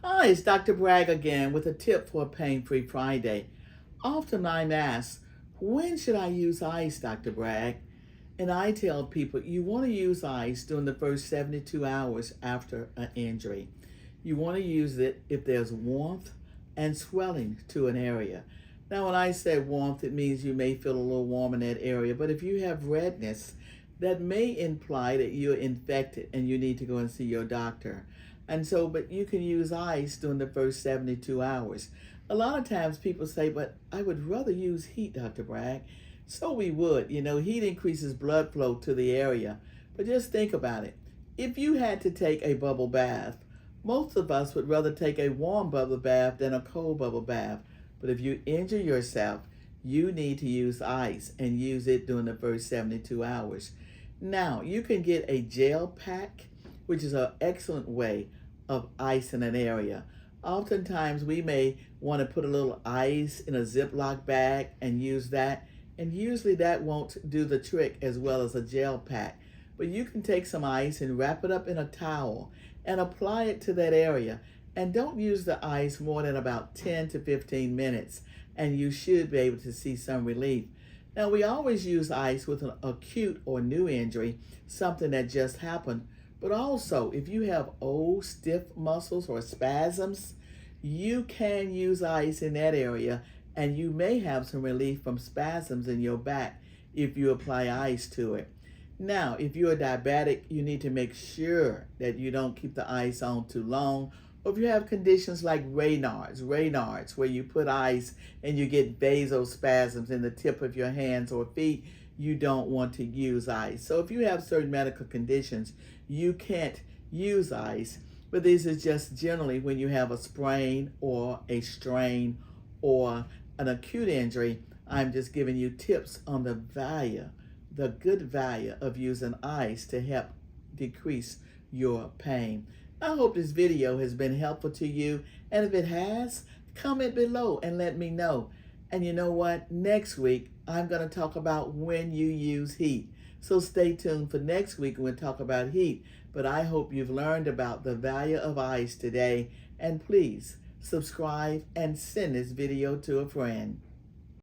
Hi, it's Dr. Bragg again with a tip for a pain-free Friday. Often I'm asked, when should I use ice, Dr. Bragg? And I tell people you want to use ice during the first 72 hours after an injury. You want to use it if there's warmth and swelling to an area. Now, when I say warmth, it means you may feel a little warm in that area, but if you have redness, that may imply that you're infected and you need to go and see your doctor. And so, but you can use ice during the first 72 hours. A lot of times people say, but I would rather use heat, Dr. Bragg. So we would. Heat increases blood flow to the area. But just think about it. If you had to take a bubble bath, most of us would rather take a warm bubble bath than a cold bubble bath. But if you injure yourself, you need to use ice and use it during the first 72 hours. Now, you can get a gel pack, which is an excellent way of ice in an area. Oftentimes, we may want to put a little ice in a Ziploc bag and use that. And usually that won't do the trick as well as a gel pack. But you can take some ice and wrap it up in a towel and apply it to that area. And don't use the ice more than about 10 to 15 minutes, and you should be able to see some relief. Now, we always use ice with an acute or new injury, something that just happened. But also, if you have old stiff muscles or spasms, you can use ice in that area, and you may have some relief from spasms in your back if you apply ice to it. Now, if you're diabetic, you need to make sure that you don't keep the ice on too long. Or if you have conditions like Raynaud's, where you put ice and you get vasospasms in the tip of your hands or feet, you don't want to use ice. So if you have certain medical conditions, you can't use ice. But this is just generally when you have a sprain or a strain or an acute injury. I'm just giving you tips on the good value of using ice to help decrease your pain. I hope this video has been helpful to you, and if it has, comment below and let me know. And you know what? Next week, I'm going to talk about when you use heat. So stay tuned for next week when we talk about heat. But I hope you've learned about the value of ice today, and please subscribe and send this video to a friend.